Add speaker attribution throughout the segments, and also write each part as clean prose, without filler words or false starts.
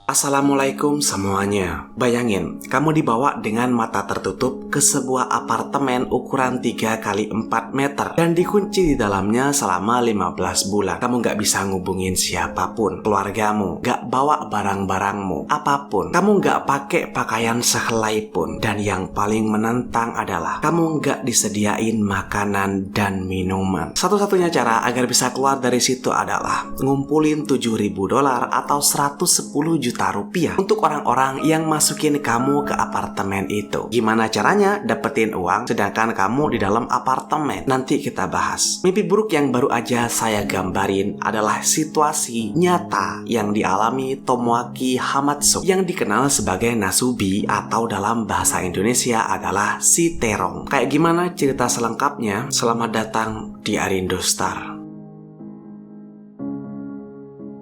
Speaker 1: Assalamualaikum semuanya. Bayangin, kamu dibawa dengan mata tertutup ke sebuah apartemen ukuran 3 kali 4 meter dan dikunci di dalamnya selama 15 bulan. Kamu gak bisa ngubungin siapapun, keluargamu, gak bawa barang-barangmu, apapun. Kamu gak pakai pakaian sehelai pun. Dan yang paling menantang adalah kamu gak disediain makanan dan minuman. Satu-satunya cara agar bisa keluar dari situ adalah ngumpulin $7.000 atau 110 juta rupiah untuk orang-orang yang masukin kamu ke apartemen itu. Gimana caranya dapetin uang sedangkan kamu di dalam apartemen? Nanti kita bahas. Mimpi buruk yang baru aja saya gambarin adalah situasi nyata yang dialami Tomoaki Hamatsu yang dikenal sebagai Nasubi atau dalam bahasa Indonesia adalah si terong. Kayak gimana cerita selengkapnya? Selamat datang di Arindo Star.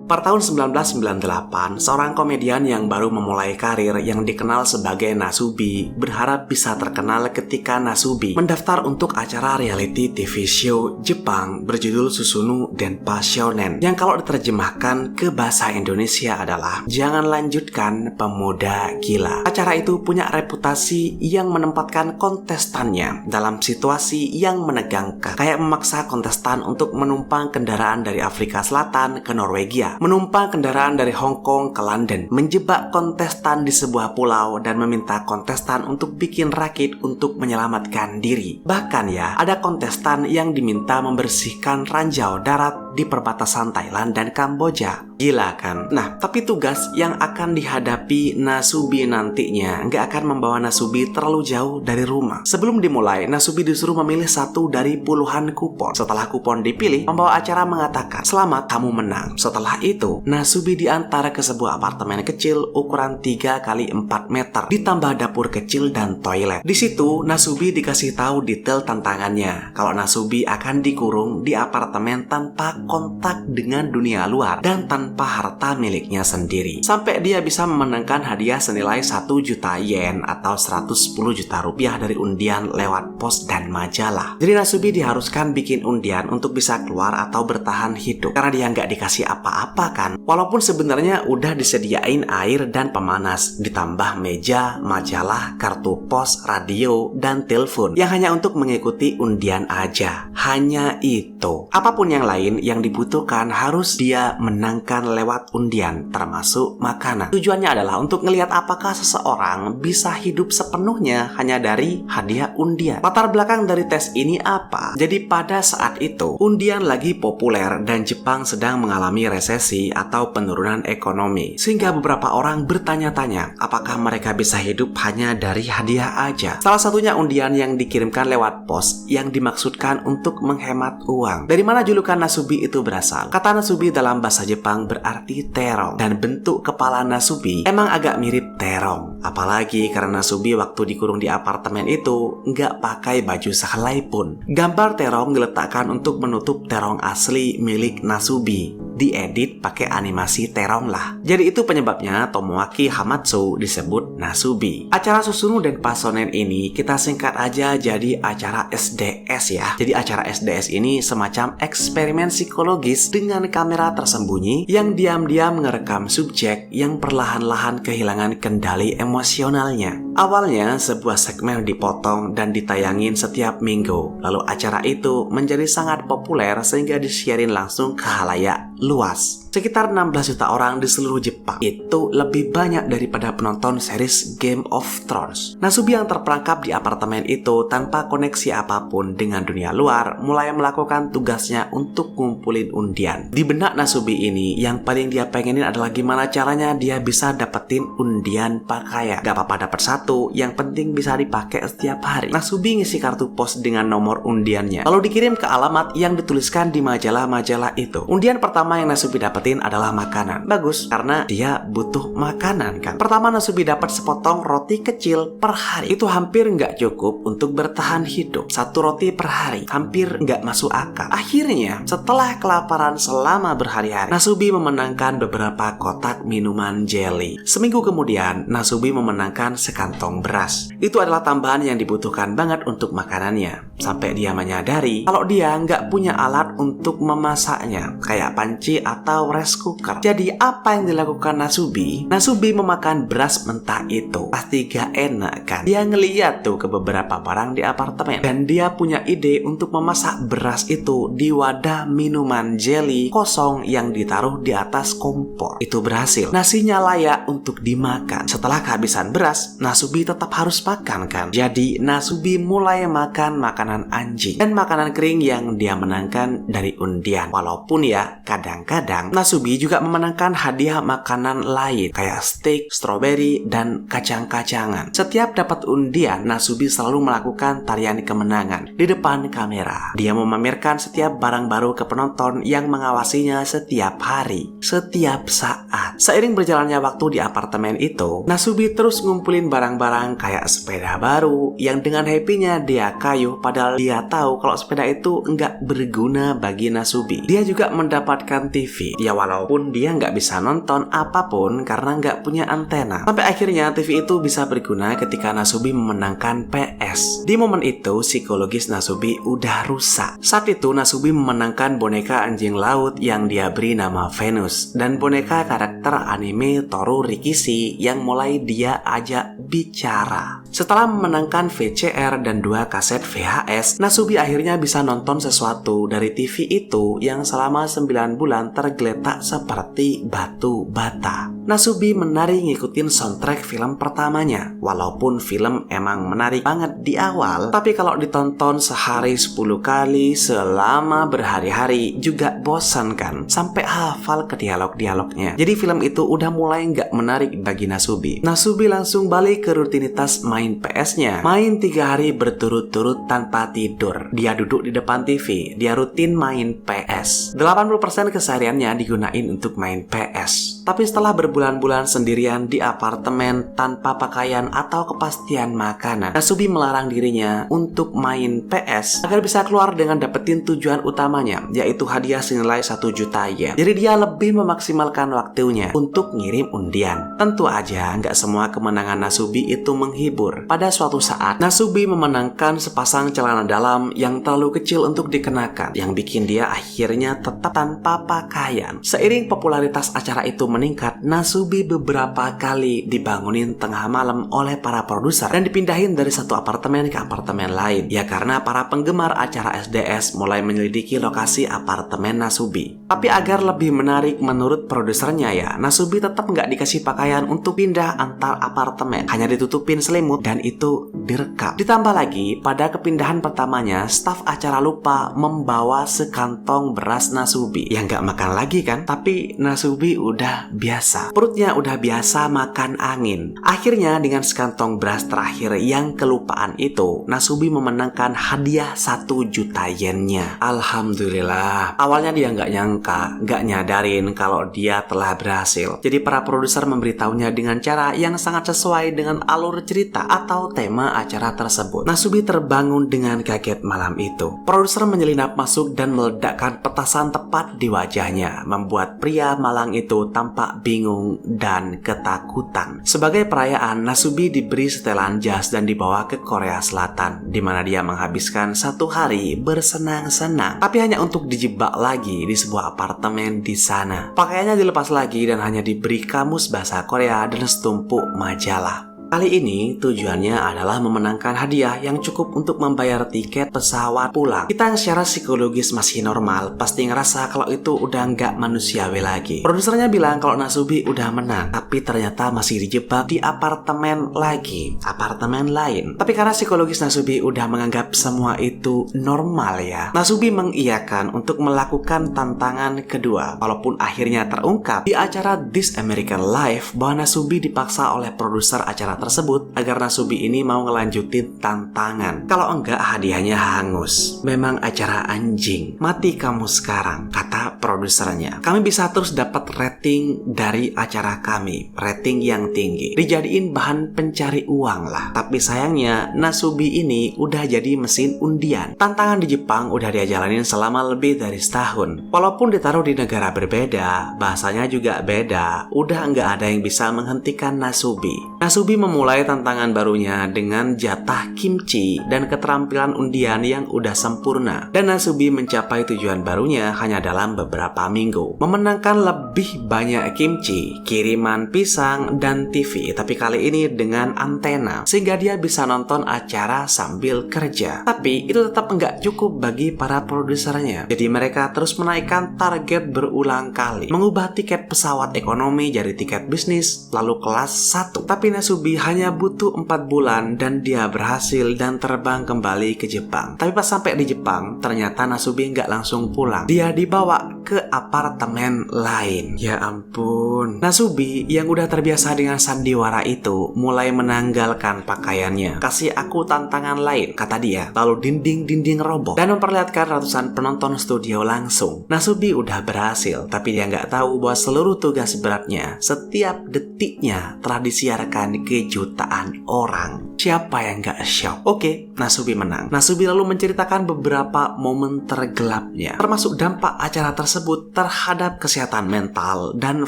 Speaker 1: Pada tahun 1998, seorang komedian yang baru memulai karir yang dikenal sebagai Nasubi berharap bisa terkenal ketika Nasubi mendaftar untuk acara reality TV show Jepang berjudul Susunu Denpa Shounen yang kalau diterjemahkan ke bahasa Indonesia adalah Jangan Lanjutkan Pemuda Gila. Acara itu punya reputasi yang menempatkan kontestannya dalam situasi yang menegangkan, kayak memaksa kontestan untuk menumpang kendaraan dari Afrika Selatan ke Norwegia, menumpang kendaraan dari Hong Kong ke London, menjebak kontestan di sebuah pulau dan meminta kontestan untuk bikin rakit untuk menyelamatkan diri. Bahkan ya, ada kontestan yang diminta membersihkan ranjau darat di perbatasan Thailand dan Kamboja. Gila kan? Nah, tapi tugas yang akan dihadapi Nasubi nantinya nggak akan membawa Nasubi terlalu jauh dari rumah. Sebelum dimulai, Nasubi disuruh memilih satu dari puluhan kupon. Setelah kupon dipilih, pembawa acara mengatakan, "Selamat, kamu menang." Setelah itu, Nasubi diantar ke sebuah apartemen kecil ukuran 3 kali 4 meter, ditambah dapur kecil dan toilet. Di situ, Nasubi dikasih tahu detail tantangannya. Kalau Nasubi akan dikurung di apartemen tanpa kontak dengan dunia luar dan tanpa harta miliknya sendiri, sampai dia bisa memenangkan hadiah senilai 1 juta yen atau 110 juta rupiah dari undian lewat pos dan majalah. Jadi Nasubi diharuskan bikin undian untuk bisa keluar atau bertahan hidup karena dia nggak dikasih apa-apa kan. Walaupun sebenarnya udah disediain air dan pemanas, ditambah meja, majalah, kartu pos, radio, dan telepon yang hanya untuk mengikuti undian aja. Hanya itu. Apapun yang lain yang dibutuhkan harus dia menangkan lewat undian, termasuk makanan. Tujuannya adalah untuk ngelihat apakah seseorang bisa hidup sepenuhnya hanya dari hadiah undian. Latar belakang dari tes ini apa? Jadi pada saat itu, undian lagi populer dan Jepang sedang mengalami resesi atau penurunan ekonomi, sehingga beberapa orang bertanya-tanya apakah mereka bisa hidup hanya dari hadiah aja. Salah satunya undian yang dikirimkan lewat pos yang dimaksudkan untuk menghemat uang. Dari mana julukan Nasubi itu berasal? Kata Nasubi dalam bahasa Jepang berarti terong, dan bentuk kepala Nasubi emang agak mirip terong. Apalagi karena Nasubi waktu dikurung di apartemen itu nggak pakai baju sehelai pun. Gambar terong diletakkan untuk menutup terong asli milik Nasubi, diedit pakai animasi terong lah. Jadi itu penyebabnya Tomoaki Hamatsu disebut Nasubi. Acara Susunu Denpa Shounen ini kita singkat aja jadi acara SDS ya. Jadi acara SDS ini semacam eksperimen psikologis dengan kamera tersembunyi yang diam-diam merekam subjek yang perlahan-lahan kehilangan kendali emosionalnya. Awalnya sebuah segmen dipotong dan ditayangin setiap minggu. Lalu acara itu menjadi sangat populer sehingga disiarin langsung ke khalayak luas. Sekitar 16 juta orang di seluruh Jepang. Itu lebih banyak daripada penonton series Game of Thrones. Nasubi yang terperangkap di apartemen itu tanpa koneksi apapun dengan dunia luar mulai melakukan tugasnya untuk ngumpulin undian. Di benak Nasubi ini yang paling dia pengenin adalah gimana caranya dia bisa dapetin undian pakaian. Gak apa-apa dapet satu, yang penting bisa dipakai setiap hari. Nasubi ngisi kartu pos dengan nomor undiannya, lalu dikirim ke alamat yang dituliskan di majalah-majalah itu. Undian pertama yang Nasubi dapetin adalah makanan. Bagus, karena dia butuh makanan kan. Pertama Nasubi dapat sepotong roti kecil per hari. Itu hampir nggak cukup untuk bertahan hidup. 1 roti per hari, hampir nggak masuk akal. Akhirnya, setelah kelaparan selama berhari-hari, Nasubi memenangkan beberapa kotak minuman jelly. Seminggu kemudian, Nasubi memenangkan sekantong beras. Itu adalah tambahan yang dibutuhkan banget untuk makanannya. sampai dia menyadari kalau dia nggak punya alat untuk memasaknya, kayak panci atau rice cooker. Jadi apa yang dilakukan Nasubi? Nasubi memakan beras mentah itu. Pasti gak enak kan? Dia ngeliat tuh ke beberapa barang di apartemen, dan dia punya ide untuk memasak beras itu di wadah minuman jelly kosong yang ditaruh di atas kompor. Itu berhasil. Nasinya layak untuk dimakan. Setelah kehabisan beras, Nasubi tetap harus makan kan? Jadi Nasubi mulai makan makanan anjing dan makanan kering yang dia menangkan dari undian. Walaupun ya, kadang-kadang Nasubi juga memenangkan hadiah makanan lain kayak steak, strawberry, dan kacang-kacangan. Setiap dapat undian, Nasubi selalu melakukan tarian kemenangan di depan kamera. Dia memamerkan setiap barang baru ke penonton yang mengawasinya setiap hari, setiap saat. Seiring berjalannya waktu di apartemen itu, Nasubi terus ngumpulin barang-barang kayak sepeda baru yang dengan happy-nya dia kayuh, padahal dia tahu kalau sepeda itu nggak berguna bagi Nasubi. Dia juga mendapatkan TV, ya walaupun dia nggak bisa nonton apapun karena nggak punya antena. Sampai akhirnya TV itu bisa berguna ketika Nasubi memenangkan PS. Di momen itu psikologis Nasubi udah rusak. Saat itu Nasubi memenangkan boneka anjing laut yang dia beri nama Venus, dan boneka karakter anime Toru Rikishi yang mulai dia ajak bicara. Setelah memenangkan VCR dan 2 kaset VHS, Nasubi akhirnya bisa nonton sesuatu dari TV itu yang selama 9 bulan tergeletak seperti batu bata. Nasubi menari ngikutin soundtrack film pertamanya. Walaupun film emang menarik banget di awal, tapi kalau ditonton sehari 10 kali selama berhari-hari juga bosan kan? Sampai hafal ke dialog-dialognya. Jadi film itu udah mulai nggak menarik bagi Nasubi. Nasubi langsung balik ke rutinitas main PS-nya. Main 3 hari berturut-turut tanpa tidur. Dia duduk di depan TV. Dia rutin main PS. 80% kesehariannya digunain untuk main PS. Tapi setelah berbulan-bulan sendirian di apartemen tanpa pakaian atau kepastian makanan, Nasubi melarang dirinya untuk main PS agar bisa keluar dengan dapetin tujuan utamanya, yaitu hadiah senilai 1 juta yen. Jadi dia lebih memaksimalkan waktunya untuk ngirim undian. Tentu aja nggak semua kemenangan Nasubi itu menghibur. Pada suatu saat, Nasubi memenangkan sepasang celana dalam yang terlalu kecil untuk dikenakan, yang bikin dia akhirnya tetap tanpa pakaian. Seiring popularitas acara itu meningkat, Nasubi beberapa kali dibangunin tengah malam oleh para produser dan dipindahin dari satu apartemen ke apartemen lain. Ya karena para penggemar acara SDS mulai menyelidiki lokasi apartemen Nasubi. Tapi agar lebih menarik menurut produsernya ya, Nasubi tetap nggak dikasih pakaian untuk pindah antar apartemen. Hanya ditutupin selimut dan itu direkam. Ditambah lagi, pada kepindahan pertamanya, staf acara lupa membawa sekantong beras Nasubi. Ya nggak makan lagi kan? Tapi Nasubi udah biasa. Perutnya udah biasa makan angin. Akhirnya dengan sekantong beras terakhir yang kelupaan itu, Nasubi memenangkan hadiah 1 juta yennya. Alhamdulillah. Awalnya dia nggak nyangka, nggak nyadarin kalau dia telah berhasil. Jadi para produser memberitahunya dengan cara yang sangat sesuai dengan alur cerita atau tema acara tersebut. Nasubi terbangun dengan kaget malam itu. Produser menyelinap masuk dan meledakkan petasan tepat di wajahnya, membuat pria malang itu tampak bingung dan ketakutan. Sebagai perayaan, Nasubi diberi setelan jas dan dibawa ke Korea Selatan, di mana dia menghabiskan 1 hari bersenang-senang, tapi hanya untuk dijebak lagi di sebuah apartemen di sana. Pakaiannya dilepas lagi dan hanya diberi kamus bahasa Korea dan setumpuk majalah. Kali ini tujuannya adalah memenangkan hadiah yang cukup untuk membayar tiket pesawat pulang. Kita yang secara psikologis masih normal pasti ngerasa kalau itu udah nggak manusiawi lagi. Produsernya bilang kalau Nasubi udah menang, tapi ternyata masih dijebak di apartemen lagi, apartemen lain. Tapi karena psikologis Nasubi udah menganggap semua itu normal ya, Nasubi mengiyakan untuk melakukan tantangan kedua. Walaupun akhirnya terungkap di acara This American Life bahwa Nasubi dipaksa oleh produser acara tersebut agar Nasubi ini mau ngelanjutin tantangan. Kalau enggak hadiahnya hangus. Memang acara anjing. Mati kamu sekarang, kata produsernya. Kami bisa terus dapat rating rating dari acara kami, rating yang tinggi. Dijadiin bahan pencari uang lah. Tapi sayangnya Nasubi ini udah jadi mesin undian. Tantangan di Jepang udah dia jalanin selama lebih dari setahun. Walaupun ditaruh di negara berbeda, bahasanya juga beda, udah nggak ada yang bisa menghentikan Nasubi. Nasubi memulai tantangan barunya dengan jatah kimchi dan keterampilan undian yang udah sempurna. Dan Nasubi mencapai tujuan barunya hanya dalam beberapa minggu. Memenangkan lebih banyak kimchi, kiriman pisang, dan TV. Tapi kali ini dengan antena, sehingga dia bisa nonton acara sambil kerja. Tapi itu tetap nggak cukup bagi para produsernya. Jadi mereka terus menaikkan target berulang kali. Mengubah tiket pesawat ekonomi jadi tiket bisnis, lalu kelas 1. Tapi Nasubi hanya butuh 4 bulan dan dia berhasil dan terbang kembali ke Jepang. Tapi pas sampai di Jepang, ternyata Nasubi nggak langsung pulang. Dia dibawa ke apartemen lain. Ya ampun. Nasubi yang udah terbiasa dengan sandiwara itu mulai menanggalkan pakaiannya. Kasih aku tantangan lain, kata dia. Lalu dinding-dinding roboh dan memperlihatkan ratusan penonton studio langsung. Nasubi udah berhasil, tapi dia nggak tahu bahwa seluruh tugas beratnya, setiap detiknya telah disiarkan ke jutaan orang. Siapa yang nggak shock? Oke, Nasubi menang. Nasubi lalu menceritakan beberapa momen tergelapnya, termasuk dampak acara tersebut terhadap kesehatan mental dan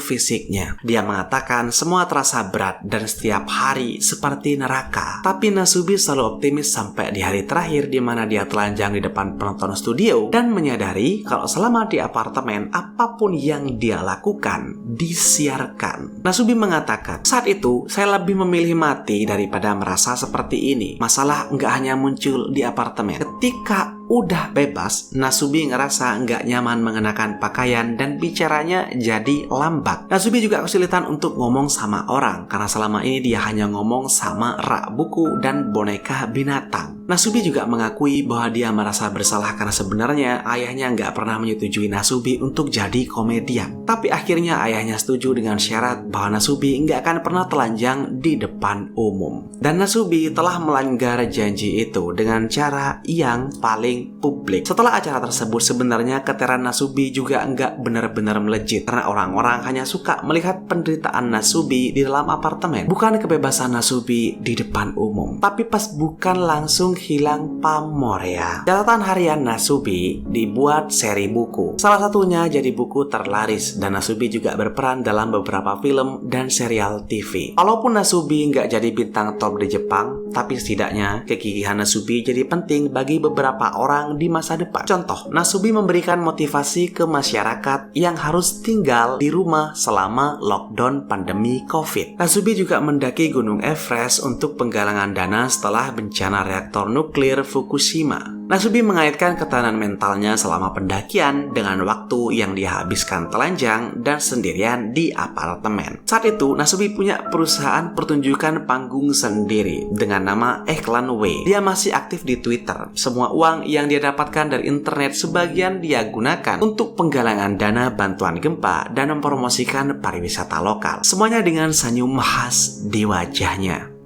Speaker 1: fisiknya. Dia mengatakan semua terasa berat dan setiap hari seperti neraka. Tapi Nasubi selalu optimis sampai di hari terakhir di mana dia telanjang di depan penonton studio dan menyadari kalau selama di apartemen apapun yang dia lakukan disiarkan. Nasubi mengatakan, saat itu saya lebih memilih mati daripada merasa seperti ini. Masalah nggak hanya muncul di apartemen. Ketika udah bebas, Nasubi ngerasa nggak nyaman mengenakan pakaian dan bicaranya jadi lambat. Nasubi juga kesulitan untuk ngomong sama orang karena selama ini dia hanya ngomong sama rak buku dan boneka binatang. Nasubi juga mengakui bahwa dia merasa bersalah karena sebenarnya ayahnya nggak pernah menyetujui Nasubi untuk jadi komedian. Tapi akhirnya ayahnya setuju dengan syarat bahwa Nasubi nggak akan pernah telanjang di depan umum. Dan Nasubi telah melanggar janji itu dengan cara yang paling publik. Setelah acara tersebut, sebenarnya keterangan Nasubi juga nggak benar-benar melejit karena orang-orang hanya suka melihat penderitaan Nasubi di dalam apartemen, bukan kebebasan Nasubi di depan umum. Tapi pas bukan langsung hilang pamor ya. Catatan harian Nasubi dibuat seri buku. Salah satunya jadi buku terlaris dan Nasubi juga berperan dalam beberapa film dan serial TV. Walaupun Nasubi nggak jadi bintang top di Jepang, tapi setidaknya kegigihan Nasubi jadi penting bagi beberapa orang di masa depan. Contoh, Nasubi memberikan motivasi ke masyarakat yang harus tinggal di rumah selama lockdown pandemi COVID. Nasubi juga mendaki Gunung Everest untuk penggalangan dana setelah bencana reaktor nuklir Fukushima. Nasubi mengaitkan ketahanan mentalnya selama pendakian dengan waktu yang dia habiskan telanjang dan sendirian di apartemen. Saat itu, Nasubi punya perusahaan pertunjukan panggung sendiri dengan nama Eklan W. Dia masih aktif di Twitter. Semua uang yang dia dapatkan dari internet sebagian dia gunakan untuk penggalangan dana bantuan gempa dan mempromosikan pariwisata lokal. Semuanya dengan senyum khas di wajahnya.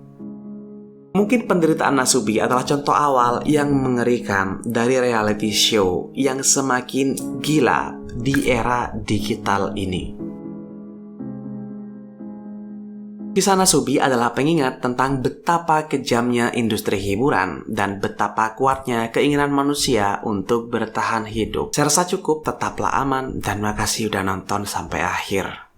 Speaker 1: Mungkin penderitaan Nasubi adalah contoh awal yang mengerikan dari reality show yang semakin gila di era digital ini. Kisah Nasubi adalah pengingat tentang betapa kejamnya industri hiburan dan betapa kuatnya keinginan manusia untuk bertahan hidup. Saya rasa cukup, tetaplah aman, dan makasih udah nonton sampai akhir.